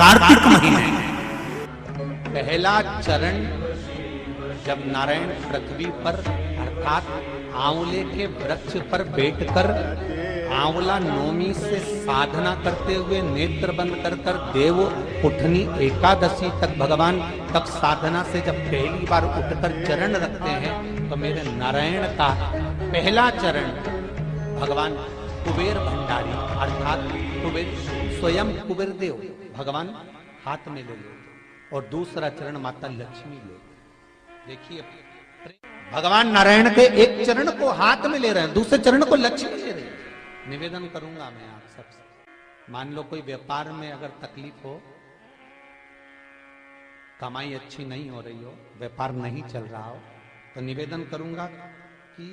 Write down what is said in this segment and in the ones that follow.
कार्तिक महीने पहला चरण जब नारायण पृथ्वी पर अर्थात आंवले के वृक्ष पर बैठकर आंवला नौमी से साधना करते हुए नेत्र बंद कर कर देव उठनी एकादशी तक भगवान तक साधना से जब पहली बार उठकर चरण रखते हैं तो मेरे नारायण का पहला चरण भगवान कुबेर भंडारी अर्थात कुबेर स्वयं कुबेर देव भगवान हाथ में ले लेते और दूसरा चरण माता लक्ष्मी ले। देखिए भगवान नारायण के एक चरण को हाथ में ले रहे हैं, दूसरे चरण को लक्ष्मी ले रहे हैं। निवेदन करूंगा मैं आप सबसे, मान लो कोई व्यापार में अगर तकलीफ हो, कमाई अच्छी नहीं हो रही हो, व्यापार नहीं चल रहा हो, तो निवेदन करूंगा कि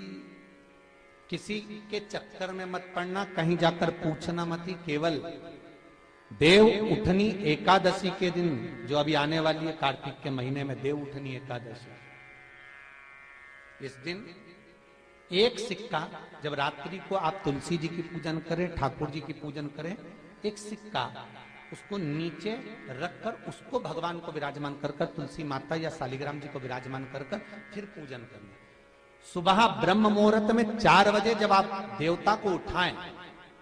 किसी के चक्कर में मत पड़ना, कहीं जाकर पूछना मत ही, केवल देव उठनी एकादशी के दिन जो अभी आने वाली है कार्तिक के महीने में देव उठनी एकादशी, इस दिन एक सिक्का जब रात्रि को आप तुलसी जी की पूजन करें, ठाकुर जी की पूजन करें, एक सिक्का उसको नीचे रखकर उसको भगवान को विराजमान कर कर तुलसी माता या शालिग्राम जी को विराजमान कर कर फिर पूजन करना। सुबह ब्रह्म मुहूर्त में 4 बजे जब आप देवता को उठाएं,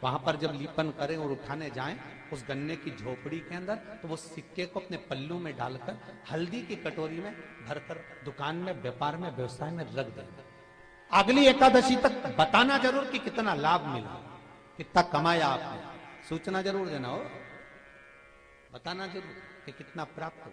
वहां पर जब लीपन करें और उठाने जाएं उस गन्ने की झोपड़ी के अंदर, तो वो सिक्के को अपने पल्लू में डालकर हल्दी की कटोरी में भरकर दुकान में, व्यापार में, व्यवसाय में रख दें। अगली एकादशी तक बताना जरूर कि कितना लाभ मिला, कितना कमाया आपने, सूचना जरूर देना हो, बताना जरूर कि कितना प्राप्त हो।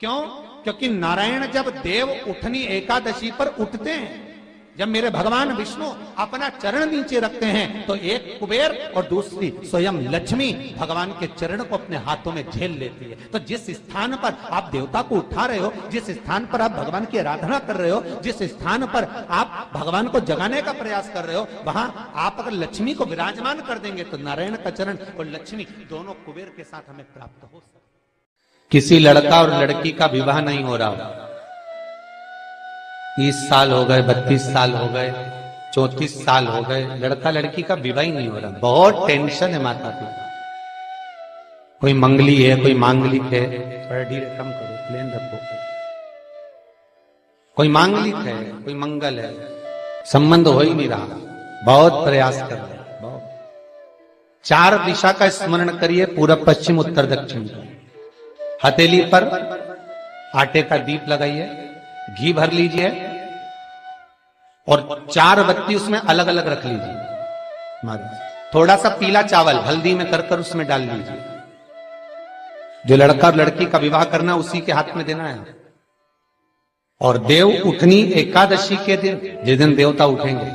क्यों? क्योंकि नारायण जब देव उठनी एकादशी पर उठते हैं, जब मेरे भगवान विष्णु अपना चरण नीचे रखते हैं, तो एक कुबेर और दूसरी स्वयं लक्ष्मी भगवान के चरण को अपने हाथों में झेल लेती है। तो जिस स्थान पर आप देवता को उठा रहे हो, जिस स्थान पर आप भगवान की आराधना कर रहे हो, जिस स्थान पर आप भगवान को जगाने का प्रयास कर रहे हो, वहां आप अगर लक्ष्मी को विराजमान कर देंगे तो नारायण का चरण और लक्ष्मी दोनों कुबेर के साथ हमें प्राप्त हो सकते। किसी लड़का और लड़की का विवाह नहीं हो रहा, 30 साल हो गए, 32 साल हो गए, 34 साल हो गए, लड़का लड़की का विवाह ही नहीं हो रहा, बहुत टेंशन है माता पिता। कोई मंगली है, कोई मांगलिक है, थोड़ा धीरे कम करो, प्लेन रखो, कोई मांगलिक है, कोई मंगल है, संबंध हो ही नहीं रहा, बहुत प्रयास कर रहे हैं, बहुत। 4 दिशा का स्मरण करिए, पूरब पश्चिम उत्तर दक्षिण। हथेली पर आटे का दीप लगाइए, घी भर लीजिए और 4 बत्ती उसमें अलग अलग रख लीजिए। थोड़ा सा पीला चावल हल्दी में कर उसमें डाल लीजिए। जो लड़का और लड़की का विवाह करना उसी के हाथ में देना है। और देव उठनी एकादशी के दिन, जिस दिन देवता उठेंगे,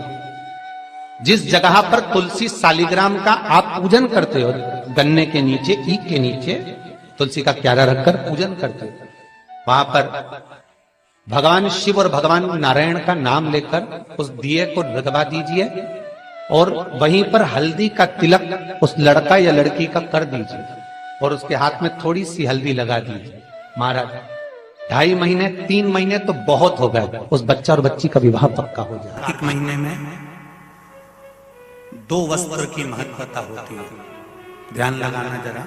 जिस जगह पर तुलसी शालिग्राम का आप पूजन करते हो, गन्ने के नीचे, ईख के नीचे तुलसी का क्यारा रखकर पूजन करते हो, वहां पर भगवान शिव और भगवान नारायण का नाम लेकर उस दिए को रगवा दीजिए और वहीं पर हल्दी का तिलक उस लड़का या लड़की का कर दीजिए और उसके हाथ में थोड़ी सी हल्दी लगा दीजिए। महाराज 2.5 महीने 3 महीने तो बहुत हो गए, उस बच्चा और बच्ची का विवाह पक्का हो जाए। 1 महीने में 2 वस्त्र की महत्वता होती है, ध्यान लगाना जरा।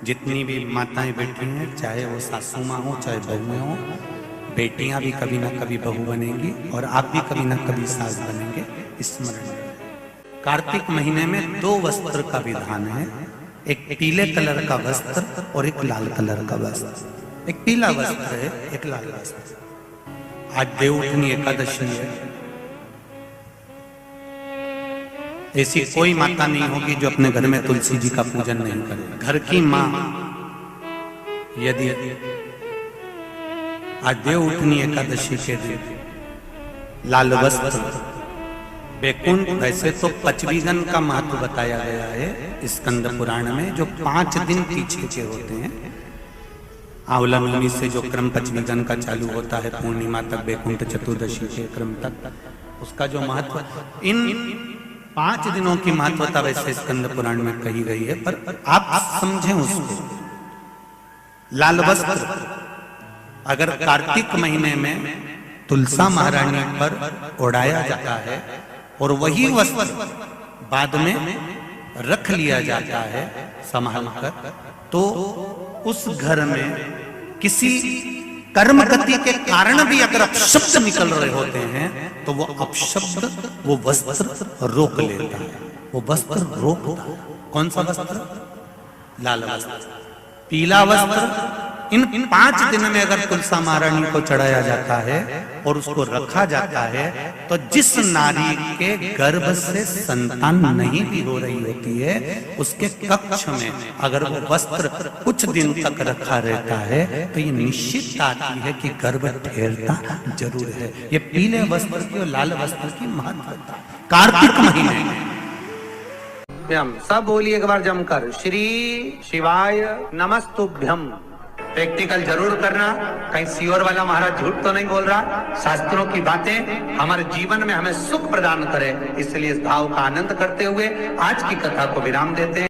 जितनी भी माताएं बैठी हैं, चाहे वो सासू माँ हो चाहे बहुएं हो, बेटियां भी कभी ना कभी बहू बनेंगी और आप भी कभी ना कभी सास बनेंगे, स्मरण। कार्तिक महीने में 2 वस्त्र का विधान है, एक पीले कलर का वस्त्र और एक लाल कलर का वस्त्र। एक पीला वस्त्र है, एक लाल वस्त्र। आज देव उठनी एकादशी है, ऐसी कोई माता नहीं होगी जो अपने घर में तुलसी जी का पूजन नहीं करे। घर की माँ यदि आज देव उठनी एकादशी के दिन लाल वस्त्र, बैकुंठ, वैसे तो 25 का महत्व बताया गया है स्कंद पुराण में, जो 5 दिन पीछे के होते हैं। आंवला नवमी से जो क्रम 25 का चालू होता है, पूर्णिमा तक, बैकुंठ चतुर्दशी के क्रम तक, उसका जो महत्व, इन 5 दिनों की महत्वता वैसे स्कंद पुराण में कही गई है, पर आप समझें उसको। लाल वस्त्र अगर कार्तिक महीने में तुलसा महारानी पर ओढ़ाया जाता है और वही वस्त्र बाद में रख लिया जाता है संभाल कर, तो उस घर में किसी कर्म गति के कारण भी अगर अपशब्द निकल रहे होते हैं तो वो अपशब्द वो वस्त्र रोक लेता है, वो वस्त्र रोकता है। कौन सा वस्त्र? लाल वस्त्र, पीला वस्त्र। इन 5 दिन में अगर तुलसा महारानी को चढ़ाया जाता है और उसको रखा जाता है तो जिस नारी के गर्भ से संतान नहीं भी हो रही होती है उसके कक्ष में अगर वो वस्त्र कुछ दिन तक रखा रहता है तो ये निश्चित आती है कि गर्भ ठहरता जरूर है। ये पीले वस्त्र की और लाल वस्त्र की महत्वता कार्तिक महीने में सब बोलिए एक बार जमकर, श्री शिवाय नमस्तुभ्यम। प्रैक्टिकल जरूर करना, कहीं सीओर वाला महाराज झूठ तो नहीं बोल रहा। शास्त्रों की बातें हमारे जीवन में हमें सुख प्रदान करे, इसलिए इस भाव का आनंद करते हुए आज की कथा को विराम देते हैं।